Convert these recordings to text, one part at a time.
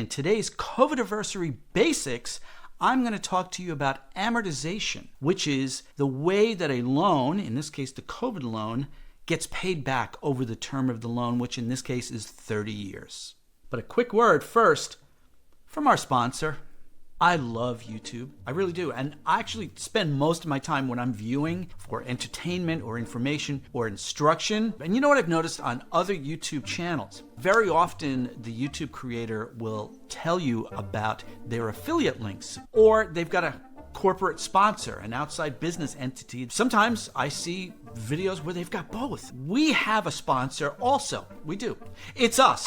In today's COVID-iversary basics, I'm going to talk to you about amortization, which is the way that a loan, in this case the COVID loan, gets paid back over the term of the loan, which in this case is 30 years. But a quick word first from our sponsor. I love YouTube. I really do. And I actually spend most of my time when I'm viewing for entertainment or information or instruction. And you know what I've noticed on other YouTube channels? Very often the YouTube creator will tell you about their affiliate links, or they've got a corporate sponsor, an outside business entity. Sometimes I see videos where they've got both. We have a sponsor also. We do. It's us.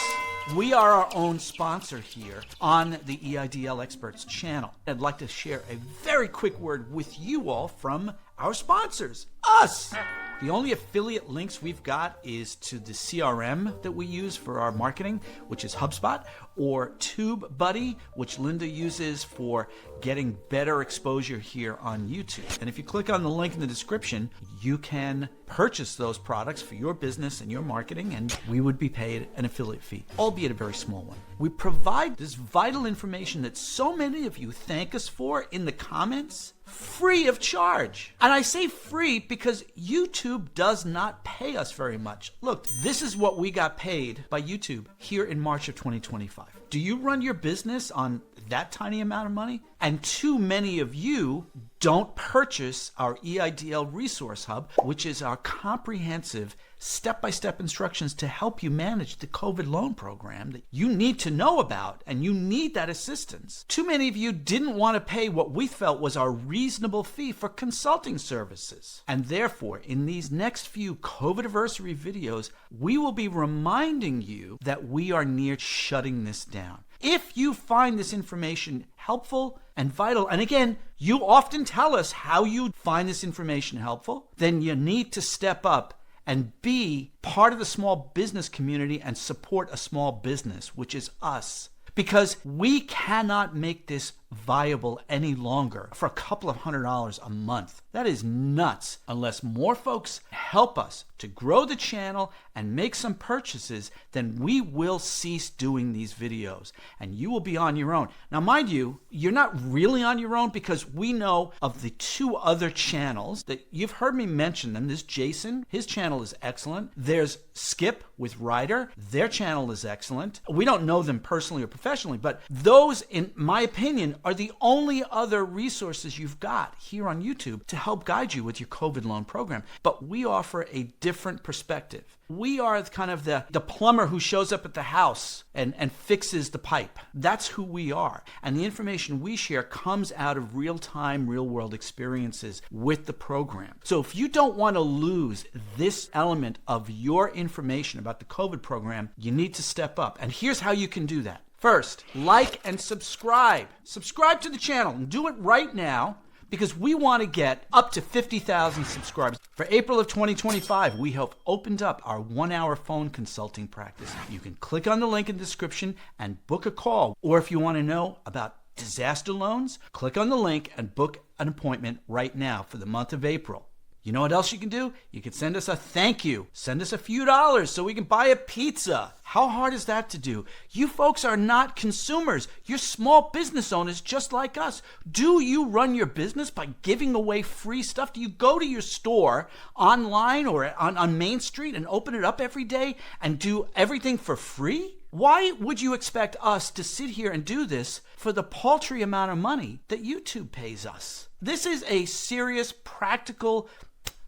We are our own sponsor here on the EIDL Experts channel. I'd like to share a very quick word with you all from our sponsors, us. The only affiliate links we've got is to the CRM that we use for our marketing, which is HubSpot, or TubeBuddy, which Linda uses for getting better exposure here on YouTube. And if you click on the link in the description, you can purchase those products for your business and your marketing, and we would be paid an affiliate fee, albeit a very small one. We provide this vital information that so many of you thank us for in the comments, free of charge. And I say free because YouTube does not pay us very much. Look, this is what we got paid by YouTube here in March of 2025. Do you run your business on that tiny amount of money? And too many of you don't purchase our EIDL Resource Hub, which is our comprehensive step-by-step instructions to help you manage the COVID loan program that you need to know about, and you need that assistance. Too many of you didn't want to pay what we felt was our reasonable fee for consulting services. And therefore, in these next few COVID-iversary videos, we will be reminding you that we are near shutting this down. If you find this information helpful and vital, and again, you often tell us how you find this information helpful, then you need to step up and be part of the small business community and support a small business, which is us. Because we cannot make this viable any longer for a couple of $100 a month. That is nuts. Unless more folks help us to grow the channel and make some purchases, then we will cease doing these videos and you will be on your own. Now, mind you, you're not really on your own because we know of the two other channels that you've heard me mention them. There's Jason, his channel is excellent. There's Skip with Ryder, their channel is excellent. We don't know them personally or professionally, but those, in my opinion, are the only other resources you've got here on YouTube to help guide you with your COVID loan program. But we offer a different perspective. We are kind of the plumber who shows up at the house and fixes the pipe. That's who we are. And the information we share comes out of real-time, real-world experiences with the program. So if you don't want to lose this element of your information about the COVID program, you need to step up. And here's how you can do that. First, like and subscribe. Subscribe to the channel and do it right now because we want to get up to 50,000 subscribers. For April of 2025, we have opened up our 1-hour phone consulting practice. You can click on the link in the description and book a call. Or if you want to know about disaster loans, click on the link and book an appointment right now for the month of April. You know what else you can do? You can send us a thank you. Send us a few dollars so we can buy a pizza. How hard is that to do? You folks are not consumers. You're small business owners just like us. Do you run your business by giving away free stuff? Do you go to your store online or on Main Street and open it up every day and do everything for free? Why would you expect us to sit here and do this for the paltry amount of money that YouTube pays us? This is a serious, practical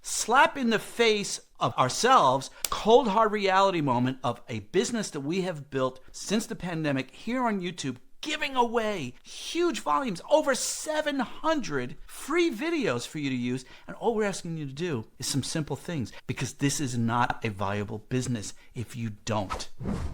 slap in the face of ourselves, cold hard reality moment of a business that we have built since the pandemic here on YouTube, giving away huge volumes, over 700 free videos for you to use. And all we're asking you to do is some simple things because this is not a viable business if you don't.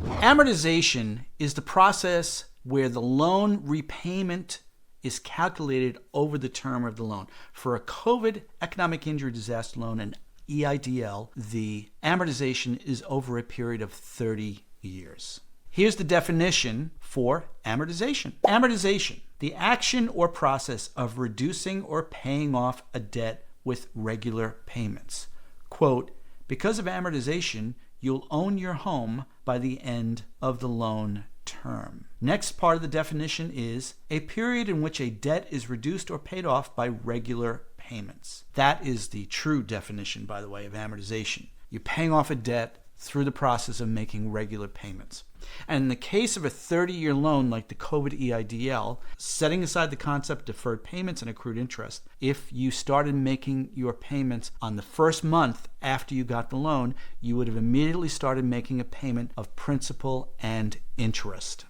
Amortization is the process where the loan repayment is calculated over the term of the loan. For a COVID economic injury disaster loan, an EIDL, the amortization is over a period of 30 years. Here's the definition for amortization. Amortization, the action or process of reducing or paying off a debt with regular payments. Quote, because of amortization, you'll own your home by the end of the loan term. Next part of the definition is a period in which a debt is reduced or paid off by regular payments. That is the true definition, by the way, of amortization. You're paying off a debt through the process of making regular payments. And in the case of a 30-year loan like the COVID EIDL, setting aside the concept of deferred payments and accrued interest, if you started making your payments on the first month after you got the loan, you would have immediately started making a payment of principal and interest.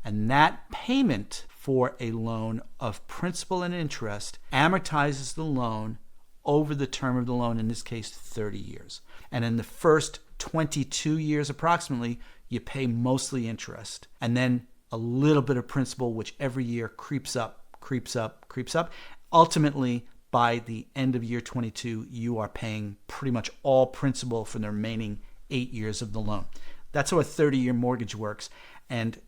And that payment for a loan of principal and interest amortizes the loan over the term of the loan, in this case 30 years. And in the first 22 years approximately, you pay mostly interest and then a little bit of principal, which every year creeps up. Ultimately, by the end of year 22, you are paying pretty much all principal for the remaining 8 years of the loan. That's how a 30-year mortgage works. And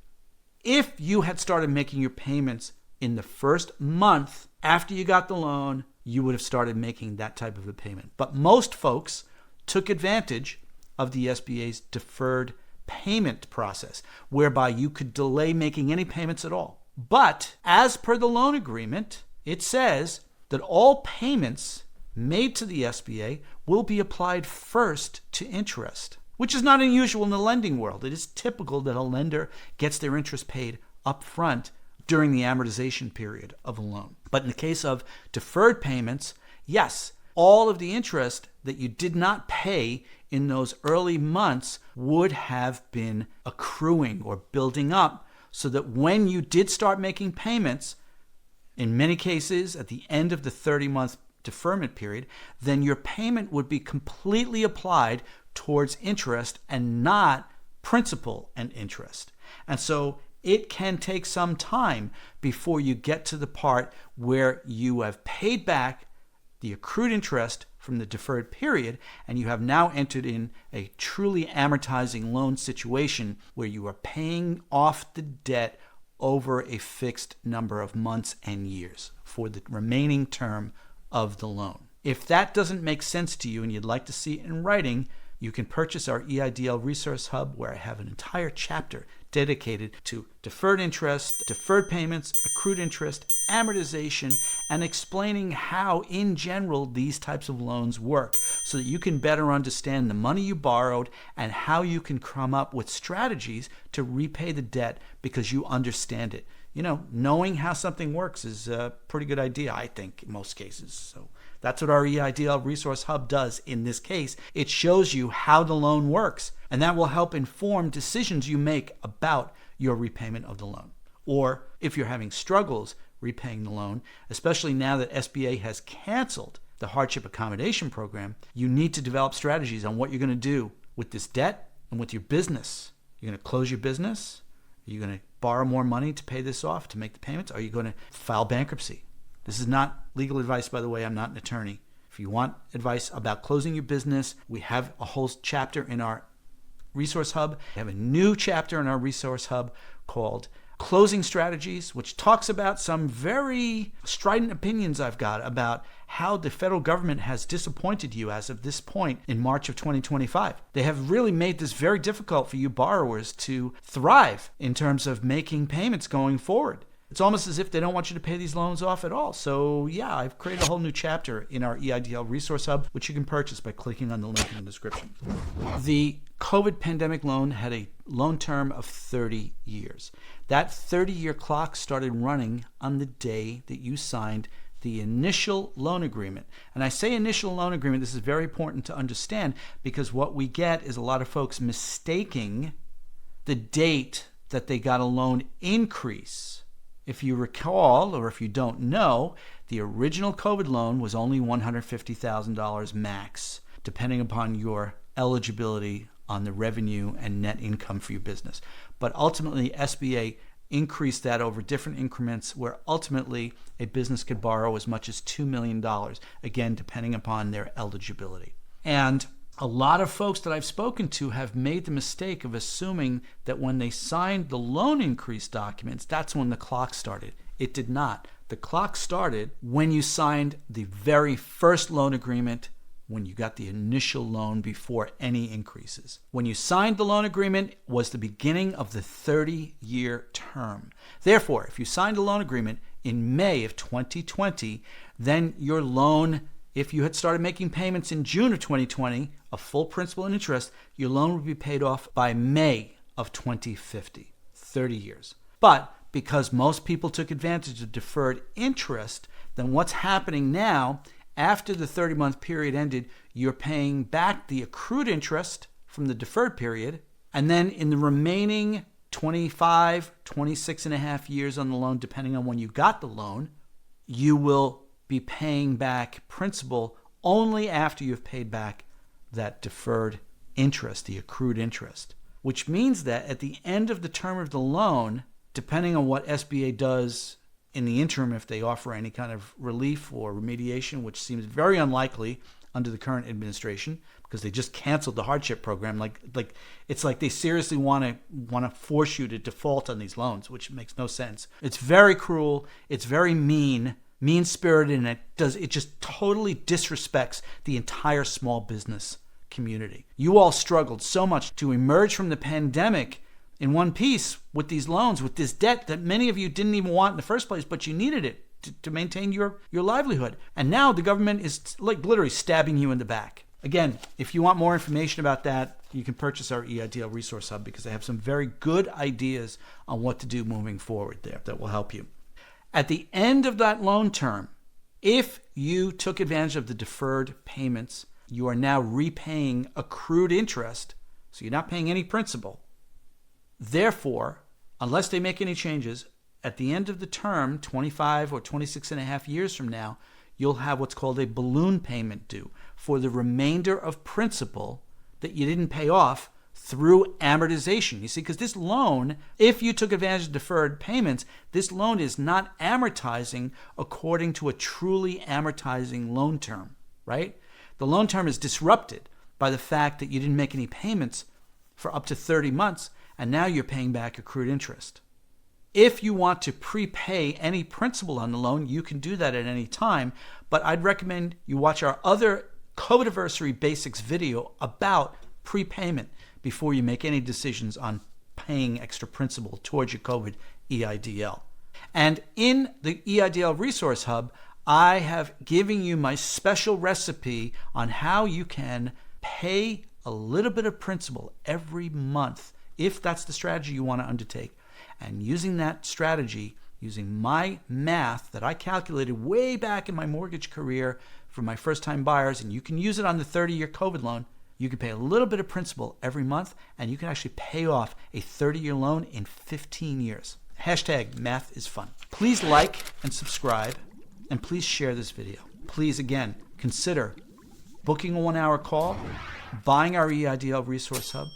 if you had started making your payments in the first month after you got the loan, you would have started making that type of a payment. But most folks took advantage of the SBA's deferred payment process, whereby you could delay making any payments at all. But as per the loan agreement, it says that all payments made to the SBA will be applied first to interest, which is not unusual in the lending world. It is typical that a lender gets their interest paid up front during the amortization period of a loan. But in the case of deferred payments, yes, all of the interest that you did not pay in those early months would have been accruing or building up, so that when you did start making payments, in many cases at the end of the 30-month deferment period, then your payment would be completely applied towards interest and not principal and interest. And so it can take some time before you get to the part where you have paid back the accrued interest from the deferred period, and you have now entered in a truly amortizing loan situation where you are paying off the debt over a fixed number of months and years for the remaining term of the loan. If that doesn't make sense to you and you'd like to see it in writing, you can purchase our EIDL Resource Hub, where I have an entire chapter dedicated to deferred interest, deferred payments, accrued interest, amortization, and explaining how, in general, these types of loans work, so that you can better understand the money you borrowed and how you can come up with strategies to repay the debt because you understand it. You know, knowing how something works is a pretty good idea, I think, in most cases. So that's what our EIDL Resource Hub does in this case. It shows you how the loan works, and that will help inform decisions you make about your repayment of the loan. Or if you're having struggles repaying the loan, especially now that SBA has canceled the Hardship Accommodation Program, you need to develop strategies on what you're going to do with this debt and with your business. You're going to close your business? Are you going to borrow more money to pay this off, to make the payments? Are you going to file bankruptcy? This is not legal advice, by the way. I'm not an attorney. If you want advice about closing your business, we have a whole chapter in our Resource Hub. We have a new chapter in our Resource Hub called Closing Strategies, which talks about some very strident opinions I've got about how the federal government has disappointed you as of this point in March of 2025. They have really made this very difficult for you borrowers to thrive in terms of making payments going forward. It's almost as if they don't want you to pay these loans off at all. So yeah, I've created a whole new chapter in our EIDL Resource Hub, which you can purchase by clicking on the link in the description. The COVID pandemic loan had a loan term of 30 years. That 30-year clock started running on the day that you signed the initial loan agreement. And I say initial loan agreement, this is very important to understand, because what we get is a lot of folks mistaking the date that they got a loan increase. If you recall, or if you don't know, the original COVID loan was only $150,000 max, depending upon your eligibility on the revenue and net income for your business. But ultimately, SBA increased that over different increments, where ultimately a business could borrow as much as $2 million, again, depending upon their eligibility. And a lot of folks that I've spoken to have made the mistake of assuming that when they signed the loan increase documents, that's when the clock started. It did not. The clock started when you signed the very first loan agreement when you got the initial loan before any increases. When you signed the loan agreement was the beginning of the 30-year term. Therefore, if you signed a loan agreement in May of 2020, then your loan, if you had started making payments in June of 2020 of full principal and interest, your loan would be paid off by May of 2050, 30 years. But because most people took advantage of deferred interest, then what's happening now, after the 30-month period ended, you're paying back the accrued interest from the deferred period, and then in the remaining 25, 26 and a half years on the loan, depending on when you got the loan, you will be paying back principal only after you've paid back that deferred interest, the accrued interest, which means that at the end of the term of the loan, depending on what SBA does in the interim, if they offer any kind of relief or remediation, which seems very unlikely under the current administration because they just canceled the hardship program. It's like they seriously want to force you to default on these loans, which makes no sense. It's very cruel. It's very mean-spirited, and it just totally disrespects the entire small business community. You all struggled so much to emerge from the pandemic in one piece with these loans, with this debt that many of you didn't even want in the first place, but you needed it to maintain your livelihood. And now the government is like literally stabbing you in the back. Again, if you want more information about that, you can purchase our EIDL Resource Hub because I have some very good ideas on what to do moving forward there that will help you. At the end of that loan term, if you took advantage of the deferred payments, you are now repaying accrued interest, so you're not paying any principal. Therefore, unless they make any changes, at the end of the term, 25 or 26 and a half years from now, you'll have what's called a balloon payment due for the remainder of principal that you didn't pay off through amortization. You see, because this loan, if you took advantage of deferred payments, this loan is not amortizing according to a truly amortizing loan term, right? The loan term is disrupted by the fact that you didn't make any payments for up to 30 months, and now you're paying back accrued interest. If you want to prepay any principal on the loan, you can do that at any time, but I'd recommend you watch our other COVID basics video about prepayment before you make any decisions on paying extra principal towards your COVID EIDL. And in the EIDL Resource Hub, I have given you my special recipe on how you can pay a little bit of principal every month if that's the strategy you want to undertake. And using that strategy, using my math that I calculated way back in my mortgage career for my first-time buyers, and you can use it on the 30-year COVID loan, you can pay a little bit of principal every month, and you can actually pay off a 30-year loan in 15 years. Hashtag math is fun. Please like and subscribe, and please share this video. Please, again, consider booking a 1-hour call, buying our EIDL Resource Hub,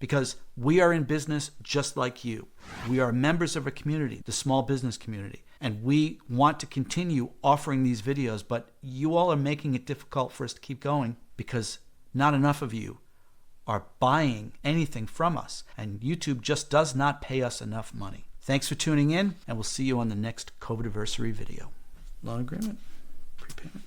because we are in business just like you. We are members of a community, the small business community, and we want to continue offering these videos, but you all are making it difficult for us to keep going because not enough of you are buying anything from us, and YouTube just does not pay us enough money. Thanks for tuning in, and we'll see you on the next COVID-versary video. Loan agreement, prepayment.